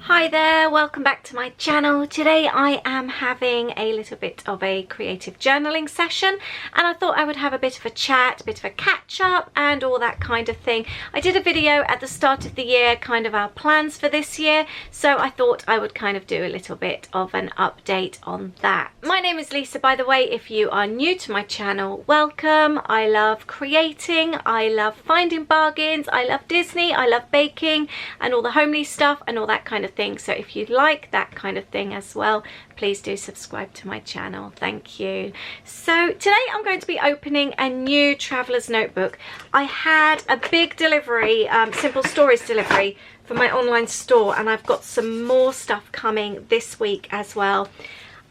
Hi there, welcome back to my channel. Today I am having a little bit of a creative journaling session, and I thought I would have a bit of a chat, a bit of a catch up and all that kind of thing. I did a video at the start of the year, kind of our plans for this year, so I thought I would kind of do a little bit of an update on that. My name is Lisa, by the way. If you are new to my channel, welcome. I love creating, I love finding bargains, I love Disney, I love baking and all the homely stuff and all that kind of thing. So if you like that kind of thing as well, please do subscribe to my channel. Thank you. So today I'm going to be opening a new traveler's notebook. I had a big delivery, Simple Stories delivery for my online store, and I've got some more stuff coming this week as well.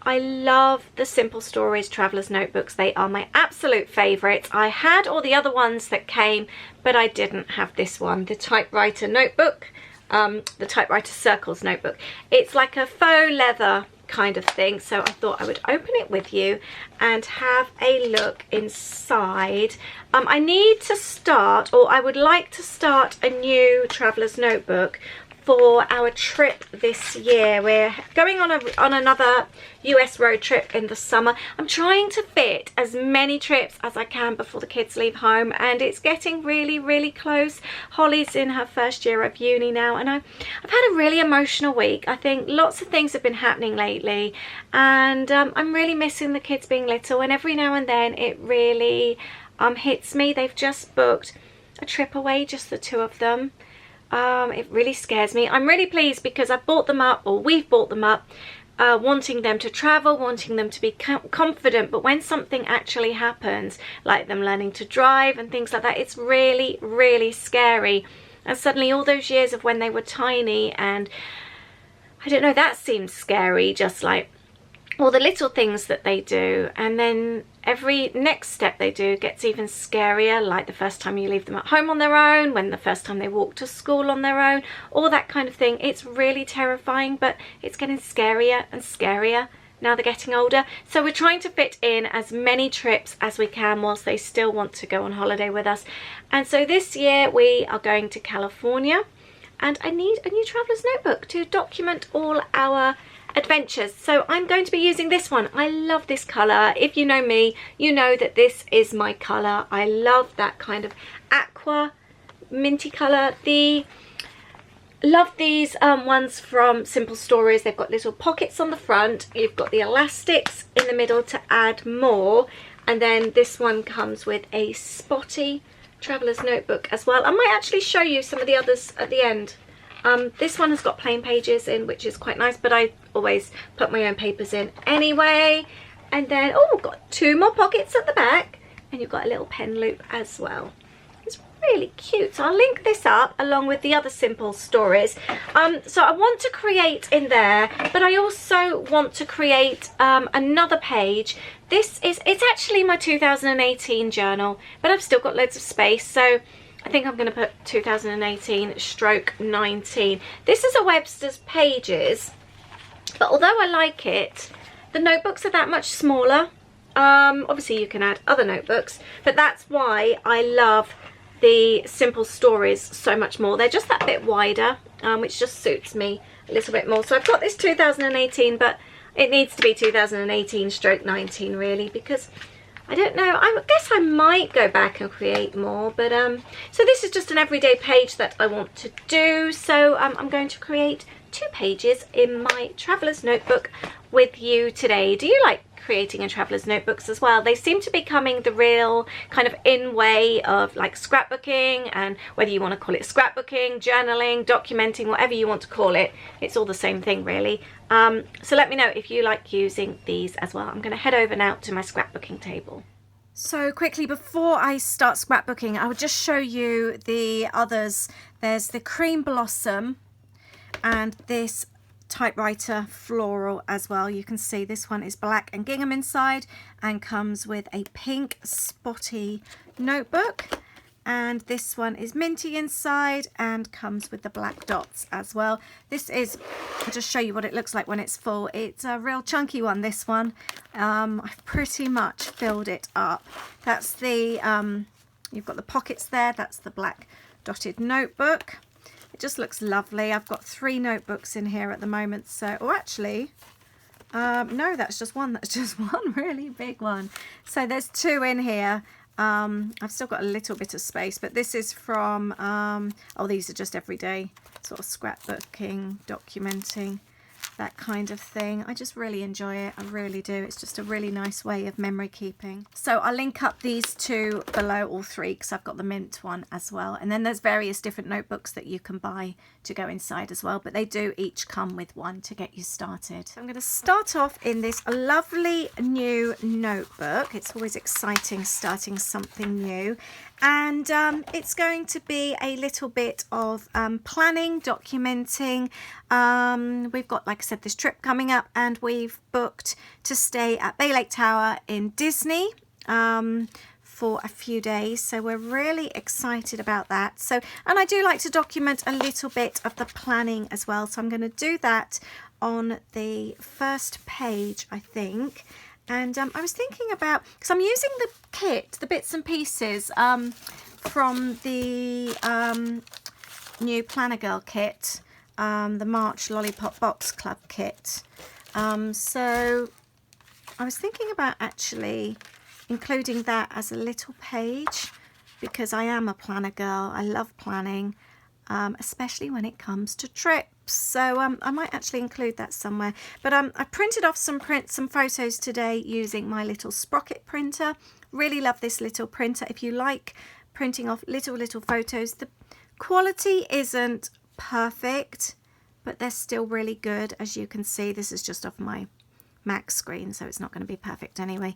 I love the Simple Stories traveler's notebooks. They are my absolute favourites. I had all the other ones that came, but I didn't have this one, the typewriter notebook. The typewriter circles notebook. It's like a faux leather kind of thing, so I thought I would open it with you and have a look inside. I need to start, or I would like to start, a new traveler's notebook for our trip this year. We're going on another US road trip in the summer. I'm trying to fit as many trips as I can before the kids leave home, and it's getting really close. Holly's in her first year of uni now, and I've had a really emotional week. I think lots of things have been happening lately, and I'm really missing the kids being little, and every now and then it really hits me. They've just booked a trip away, just the two of them. It really scares me. I'm really pleased because I bought them up, or we've bought them up, wanting them to travel, wanting them to be confident, but when something actually happens, like them learning to drive and things like that, it's really scary. And suddenly all those years of when they were tiny, and I don't know, that seems scary, just like all the little things that they do, and then every next step they do gets even scarier, like the first time you leave them at home on their own, when the first time they walk to school on their own, all that kind of thing. It's really terrifying, but it's getting scarier and scarier now they're getting older. So we're trying to fit in as many trips as we can whilst they still want to go on holiday with us. And so this year we are going to California, and I need a new traveler's notebook to document all our adventures. So I'm going to be using this one. I love this colour. If you know me, you know that this is my colour. I love that kind of aqua minty colour. Love these ones from Simple Stories. They've got little pockets on the front. You've got the elastics in the middle to add more, and then this one comes with a spotty traveler's notebook as well. I might actually show you some of the others at the end. This one has got plain pages in, which is quite nice, but I always put my own papers in anyway. And then, oh, we've got two more pockets at the back, and you've got a little pen loop as well. It's really cute. So I'll link this up along with the other Simple Stories. So I want to create in there, but I also want to create another page. It's actually my 2018 journal, but I've still got loads of space, so I think I'm going to put 2018/19. This is a Webster's Pages, but although I like it, the notebooks are that much smaller. Obviously you can add other notebooks, but that's why I love the Simple Stories so much more. They're just that bit wider, which just suits me a little bit more. So I've got this 2018, but it needs to be 2018/19 really, because I don't know, I guess I might go back and create more, but so this is just an everyday page that I want to do. So I'm going to create 2 pages in my traveler's notebook with you today. Do you like creating in traveler's notebooks as well? They seem to be becoming the real kind of in way of like scrapbooking, and whether you want to call it scrapbooking, journaling, documenting, whatever you want to call it, it's all the same thing really. So let me know if you like using these as well. I'm going to head over now to my scrapbooking table. So quickly, before I start scrapbooking, I will just show you the others. There's the Cream Blossom and this typewriter floral as well. You can see this one is black and gingham inside and comes with a pink spotty notebook, and this one is minty inside and comes with the black dots as well. This is, I'll just show you what it looks like when it's full. It's a real chunky one, this one. I've pretty much filled it up. That's the you've got the pockets there. That's the black dotted notebook. It just looks lovely. I've got 3 notebooks in here at the moment. So, oh, actually, no, that's just one. That's just one really big one. So there's 2 in here. I've still got a little bit of space, but this is from, oh, these are just everyday sort of scrapbooking, documenting, that kind of thing. I just really enjoy it. I really do. It's just a really nice way of memory keeping. So I'll link up these 2 below, all 3, because I've got the mint one as well. And then there's various different notebooks that you can buy to go inside as well, but they do each come with one to get you started. So I'm going to start off in this lovely new notebook. It's always exciting starting something new. And it's going to be a little bit of planning, documenting. We've got, like I said, this trip coming up, and we've booked to stay at Bay Lake Tower in Disney for a few days. So we're really excited about that. So, and I do like to document a little bit of the planning as well. So I'm going to do that on the first page, I think. And I was thinking about, because I'm using the kit, the bits and pieces from the new Planner Girl kit, the March Lollipop Box Club kit. So I was thinking about actually including that as a little page, because I am a planner girl. I love planning, especially when it comes to trips. So I might actually include that somewhere. But I printed off some photos today using my little Sprocket printer. Really love this little printer. If you like printing off little photos, the quality isn't perfect, but they're still really good. As you can see, this is just off my Mac screen, so it's not going to be perfect anyway.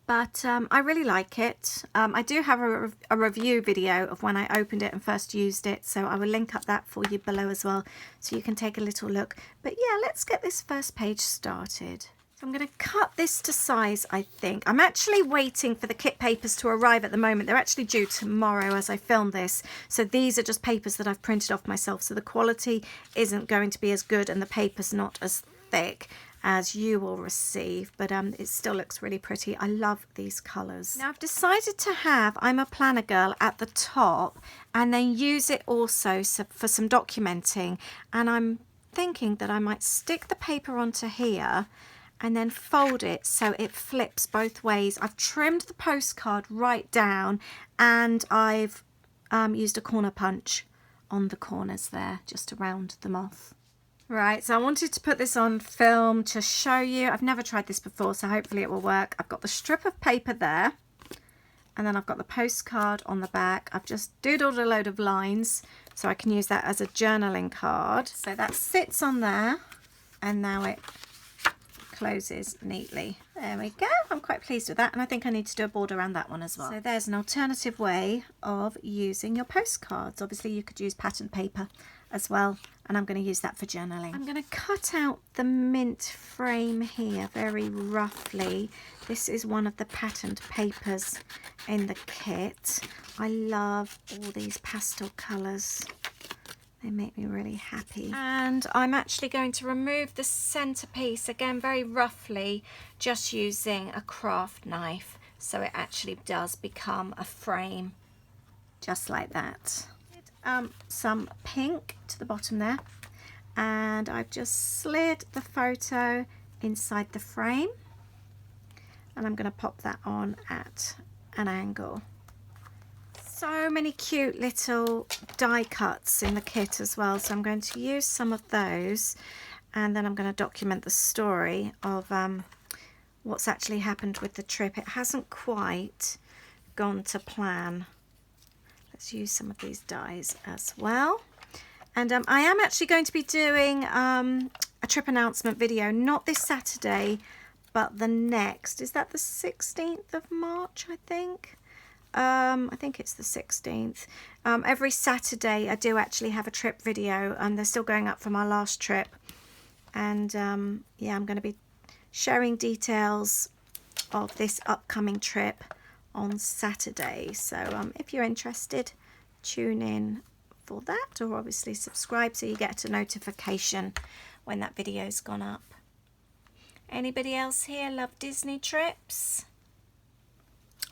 But I really like it. I do have a review video of when I opened it and first used it, so I will link up that for you below as well, so you can take a little look. But yeah, let's get this first page started. So I'm going to cut this to size, I think. I'm actually waiting for the kit papers to arrive at the moment. They're actually due tomorrow as I film this. So these are just papers that I've printed off myself, so the quality isn't going to be as good and the paper's not as thick as you will receive, but it still looks really pretty. I love these colours. Now I've decided to have I'm a Planner Girl at the top, and then use it also for some documenting, and I'm thinking that I might stick the paper onto here and then fold it so it flips both ways. I've trimmed the postcard right down, and I've used a corner punch on the corners there just to round them off. Right, so I wanted to put this on film to show you. I've never tried this before, so hopefully it will work. I've got the strip of paper there, and then I've got the postcard on the back. I've just doodled a load of lines so I can use that as a journaling card. So that sits on there, and now it closes neatly. There we go. I'm quite pleased with that, and I think I need to do a border around that one as well. So there's an alternative way of using your postcards. Obviously you could use pattern paper as well, and I'm going to use that for journaling. I'm going to cut out the mint frame here very roughly. This is one of the patterned papers in the kit. I love all these pastel colours. They make me really happy. And I'm actually going to remove the centerpiece again very roughly, just using a craft knife, so it actually does become a frame just like that. Some pink to the bottom there, and I've just slid the photo inside the frame, and I'm going to pop that on at an angle. So many cute little die cuts in the kit as well, so I'm going to use some of those, and then I'm going to document the story of what's actually happened with the trip. It hasn't quite gone to plan. Let's use some of these dies as well. And I am actually going to be doing a trip announcement video, not this Saturday, but the next. Is that the 16th of March, I think? I think it's the 16th. Every Saturday I do actually have a trip video, and they're still going up from our last trip. And yeah, I'm going to be sharing details of this upcoming trip on Saturday. So if you're interested, tune in for that, or obviously subscribe so you get a notification when that video's gone up. Anybody else here love Disney trips?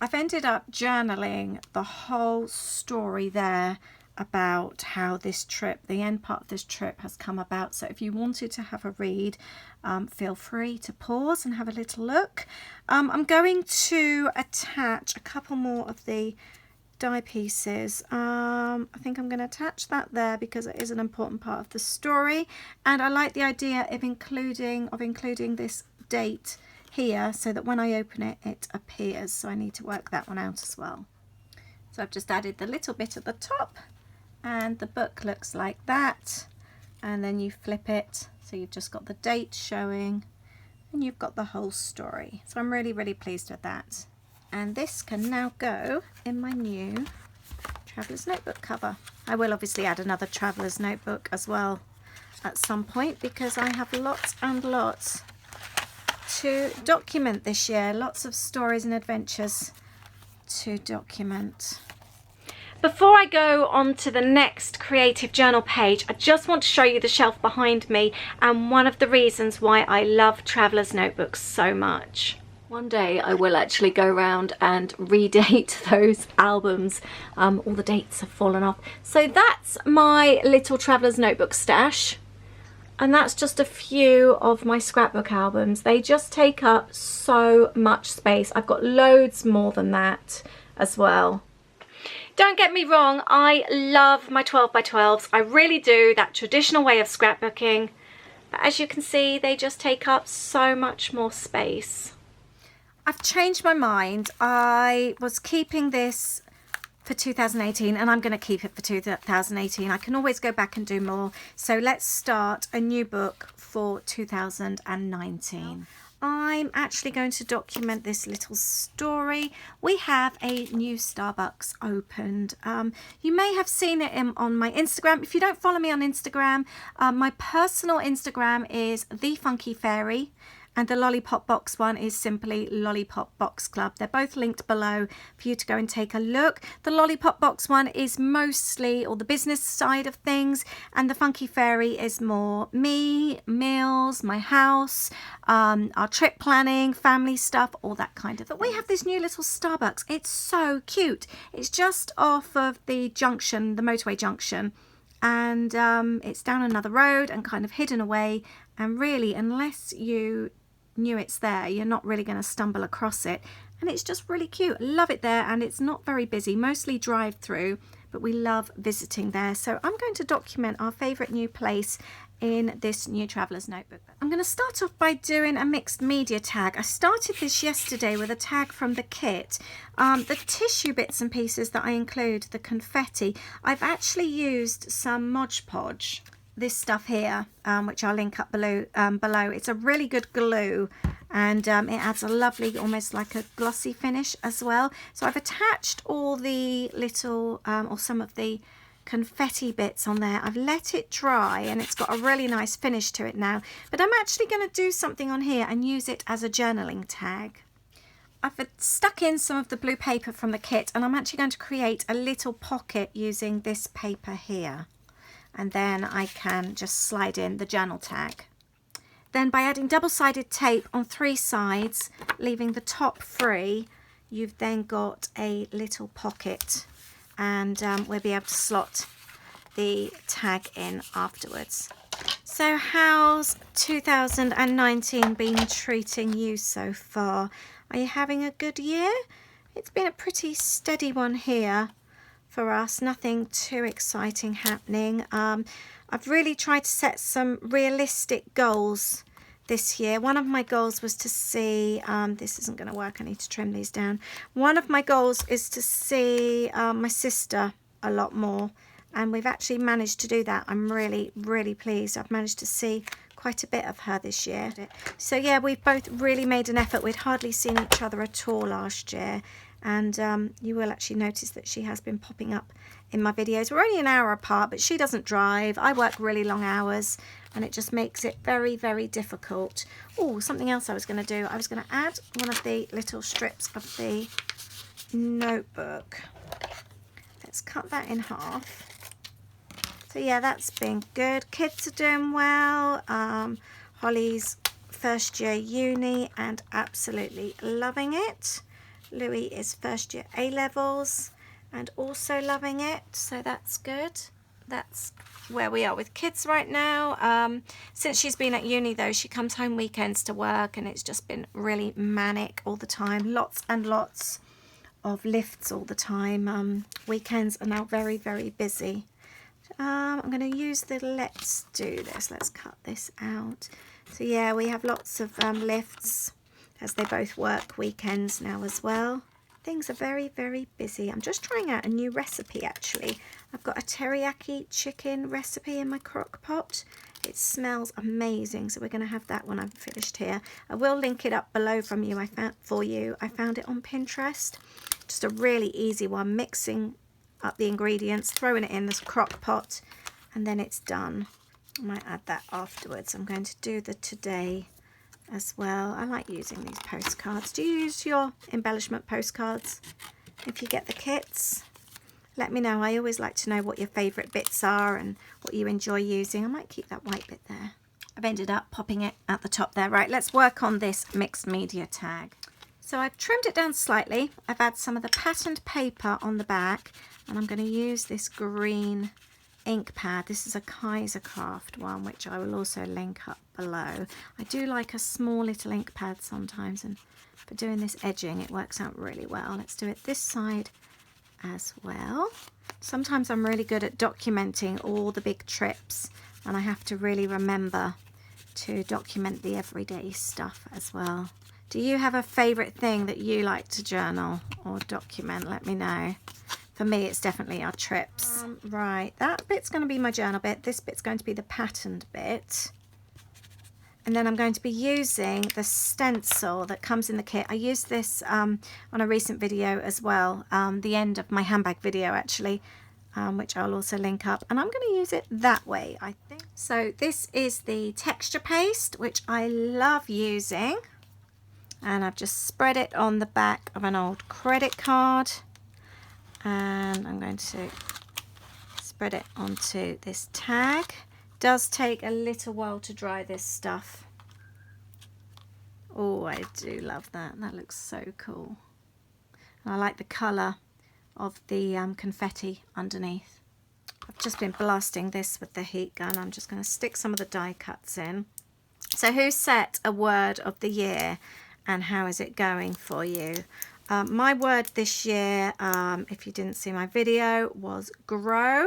I've ended up journaling the whole story there about how this trip, the end part of this trip, has come about. So if you wanted to have a read, feel free to pause and have a little look. I'm going to attach a couple more of the die pieces. I think I'm going to attach that there because it is an important part of the story, and I like the idea of including this date here so that when I open it, it appears. So I need to work that one out as well. So I've just added the little bit at the top, and the book looks like that, and then you flip it so you've just got the date showing and you've got the whole story. So I'm really pleased with that. And this can now go in my new Traveller's Notebook cover. I will obviously add another Traveller's Notebook as well at some point because I have lots and lots to document this year. Lots of stories and adventures to document. Before I go on to the next creative journal page, I just want to show you the shelf behind me and one of the reasons why I love Traveller's Notebooks so much. One day I will actually go around and redate those albums. All the dates have fallen off. So that's my little Traveller's Notebook stash. And that's just a few of my scrapbook albums. They just take up so much space. I've got loads more than that as well. Don't get me wrong, I love my 12x12s. I really do, that traditional way of scrapbooking. But as you can see, they just take up so much more space. I've changed my mind. I was keeping this for 2018 and I'm going to keep it for 2018. I can always go back and do more. So let's start a new book for 2019. I'm actually going to document this little story. We have a new Starbucks opened. You may have seen it on my Instagram. If you don't follow me on Instagram, my personal Instagram is The Funky Fairy, and the Lollipop Box one is simply Lollipop Box Club. They're both linked below for you to go and take a look. The Lollipop Box one is mostly all the business side of things, and the Funky Fairy is more me, meals, my house, our trip planning, family stuff, all that kind of thing. But we have this new little Starbucks. It's so cute. It's just off of the junction, the motorway junction, and it's down another road and kind of hidden away, and really, unless you knew it's there, you're not really going to stumble across it. And it's just really cute. Love it there, and it's not very busy, mostly drive through, but we love visiting there. So I'm going to document our favorite new place in this new Traveller's Notebook. I'm going to start off by doing a mixed media tag. I started this yesterday with a tag from the kit. The tissue bits and pieces that I include, the confetti, I've actually used some Mod Podge. This stuff here, which I'll link up below. It's a really good glue, and it adds a lovely, almost like a glossy finish as well. So I've attached all the little, or some of the confetti bits on there. I've let it dry, and it's got a really nice finish to it now. But I'm actually going to do something on here and use it as a journaling tag. I've stuck in some of the blue paper from the kit, and I'm actually going to create a little pocket using this paper here. And then I can just slide in the journal tag. Then by adding double-sided tape on 3 sides, leaving the top free, you've then got a little pocket, and we'll be able to slot the tag in afterwards. So how's 2019 been treating you so far? Are you having a good year? It's been a pretty steady one here for us, nothing too exciting happening. I've really tried to set some realistic goals this year. One of my goals was to see, this isn't going to work, I need to trim these down. One of my goals is to see my sister a lot more, and we've actually managed to do that. I'm really pleased. I've managed to see quite a bit of her this year. So yeah, we've both really made an effort. We'd hardly seen each other at all last year. And you will actually notice that she has been popping up in my videos. We're only an hour apart, but she doesn't drive. I work really long hours, and it just makes it very difficult. Oh, something else I was going to do. I was going to add one of the little strips of the notebook. Let's cut that in half. So yeah, that's been good. Kids are doing well. Holly's first year uni and absolutely loving it. Louis is first year A-levels, and also loving it, so that's good. That's where we are with kids right now. Since she's been at uni though, she comes home weekends to work, and it's just been really manic all the time. Lots and lots of lifts all the time. Weekends are now very, very busy. I'm going to use the let's do this. Let's cut this out. So yeah, we have lots of lifts as they both work weekends now as well. Things are very, very busy. I'm just trying out a new recipe actually. I've got a teriyaki chicken recipe in my crock pot. It smells amazing, so we're going to have that when I'm finished here. I will link it up below from you. I found it on Pinterest. Just a really easy one, mixing up the ingredients, throwing it in this crock pot, and then it's done. I might add that afterwards. I'm going to do the today as well. I like using these postcards. Do you use your embellishment postcards if you get the kits? Let me know. I always like to know what your favourite bits are and what you enjoy using. I might keep that white bit there. I've ended up popping it at the top there. Right, let's work on this mixed media tag. So I've trimmed it down slightly. I've added some of the patterned paper on the back, and I'm going to use this green ink pad. This is a Kaisercraft one, which I will also link up below. I do like a small little ink pad sometimes, and for doing this edging it works out really well. Let's do it this side as well. Sometimes I'm really good at documenting all the big trips, and I have to really remember to document the everyday stuff as well. Do you have a favourite thing that you like to journal or document? Let me know. For me, it's definitely our trips. Right, that bit's going to be my journal bit. This bit's going to be the patterned bit. And then I'm going to be using the stencil that comes in the kit. I used this on a recent video as well, the end of my handbag video actually, which I'll also link up. And I'm going to use it that way, I think. So this is the texture paste, which I love using. And I've just spread it on the back of an old credit card. And I'm going to spread it onto this tag. It does take a little while to dry this stuff. Oh, I do love that. That looks so cool. And I like the colour of the confetti underneath. I've just been blasting this with the heat gun. I'm just going to stick some of the die cuts in. So who set a word of the year, and how is it going for you? My word this year, if you didn't see my video, was grow,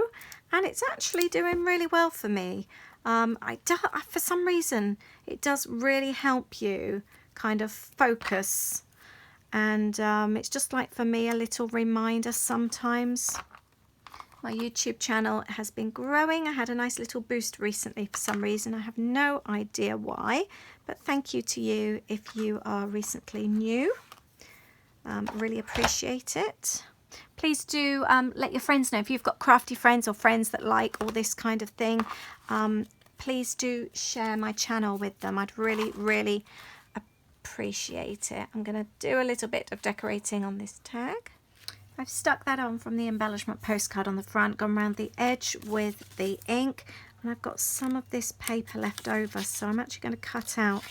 and it's actually doing really well for me. For some reason, it does really help you kind of focus, and it's just like for me a little reminder sometimes. My YouTube channel has been growing. I had a nice little boost recently for some reason. I have no idea why, but thank you to you if you are recently new. Really appreciate it. Please do let your friends know if you've got crafty friends or friends that like all this kind of thing. Please do share my channel with them. I'd really, really appreciate it. I'm going to do a little bit of decorating on this tag. I've stuck that on from the embellishment postcard on the front, gone around the edge with the ink, and I've got some of this paper left over, so I'm actually going to cut out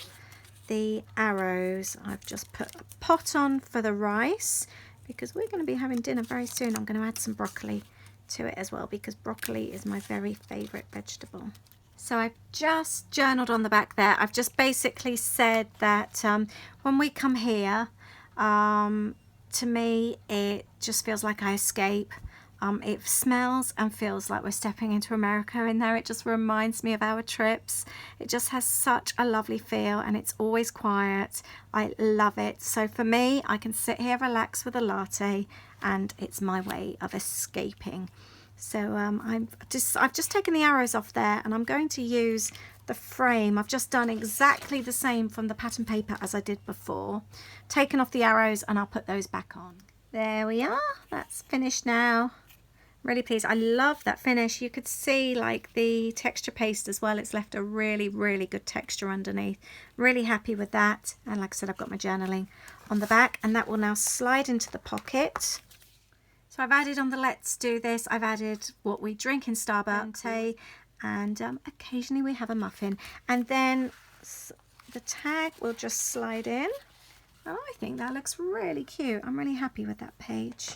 the arrows. I've just put a pot on for the rice because we're going to be having dinner very soon. I'm going to add some broccoli to it as well because broccoli is my very favourite vegetable. So I've just journaled on the back there. I've just basically said that when we come here, to me it just feels like I escape. It smells and feels like we're stepping into America in there. It just reminds me of our trips. It just has such a lovely feel, and it's always quiet. I love it. So for me, I can sit here, relax with a latte, and it's my way of escaping. So I've just taken the arrows off there, and I'm going to use the frame. I've just done exactly the same from the pattern paper as I did before. Taken off the arrows, and I'll put those back on. There we are. That's finished now. Really pleased. I love that finish. You could see like the texture paste as well. It's left a really, really good texture underneath. Really happy with that. And like I said, I've got my journaling on the back, and that will now slide into the pocket. So I've added on the let's do this, I've added what we drink in Starbucks, and occasionally we have a muffin. And then the tag will just slide in. Oh, I think that looks really cute. I'm really happy with that page.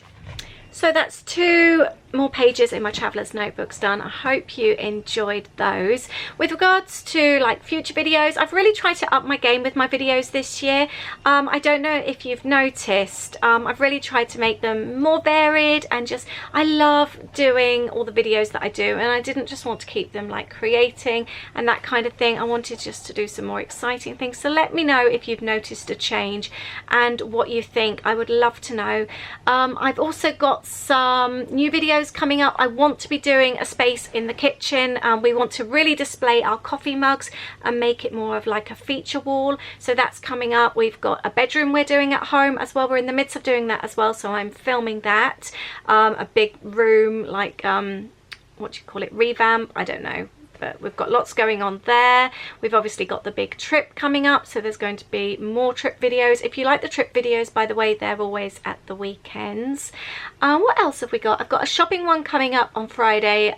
So that's 2 more pages in my traveler's notebooks done. I hope you enjoyed those. With regards to like future videos, I've really tried to up my game with my videos this year. I don't know if you've noticed, I've really tried to make them more varied, and just I love doing all the videos that I do, and I didn't just want to keep them like creating and that kind of thing. I wanted just to do some more exciting things. So let me know if you've noticed a change and what you think. I would love to know. I've also got some new videos coming up. I want to be doing a space in the kitchen. We want to really display our coffee mugs and make it more of like a feature wall, so that's coming up. We've got a bedroom we're doing at home as well. We're in the midst of doing that as well, so I'm filming that. A big room, like what do you call it, revamp, I don't know, but we've got lots going on there. We've obviously got the big trip coming up, so there's going to be more trip videos. If you like the trip videos, by the way, they're always at the weekends. What else have we got? I've got a shopping one coming up on Friday.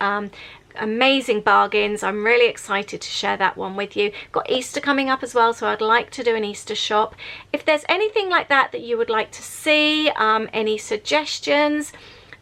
Amazing bargains. I'm really excited to share that one with you. Got Easter coming up as well, so I'd like to do an Easter shop. If there's anything like that that you would like to see, any suggestions.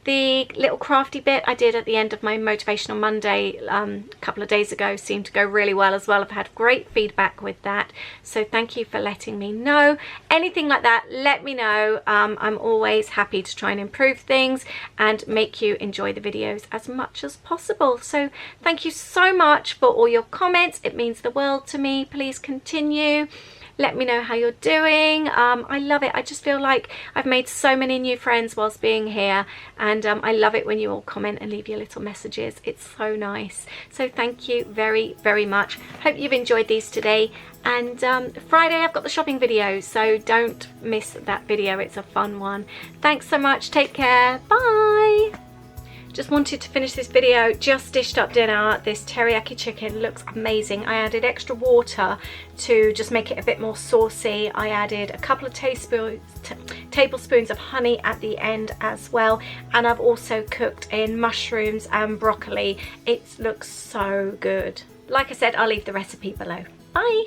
The little crafty bit I did at the end of my Motivational Monday a couple of days ago seemed to go really well as well. I've had great feedback with that, so thank you for letting me know. Anything like that, let me know. I'm always happy to try and improve things and make you enjoy the videos as much as possible. So thank you so much for all your comments. It means the world to me. Please continue. Let me know how you're doing. I love it. I just feel like I've made so many new friends whilst being here, and I love it when you all comment and leave your little messages. It's so nice. So thank you very, very much. Hope you've enjoyed these today. And Friday I've got the shopping video, so don't miss that video. It's a fun one. Thanks so much. Take care. Bye. Just wanted to finish this video. Just dished up dinner. This teriyaki chicken looks amazing. I added extra water to just make it a bit more saucy. I added a couple of tablespoons of honey at the end as well, and I've also cooked in mushrooms and broccoli. It looks so good. Like I said, I'll leave the recipe below. Bye.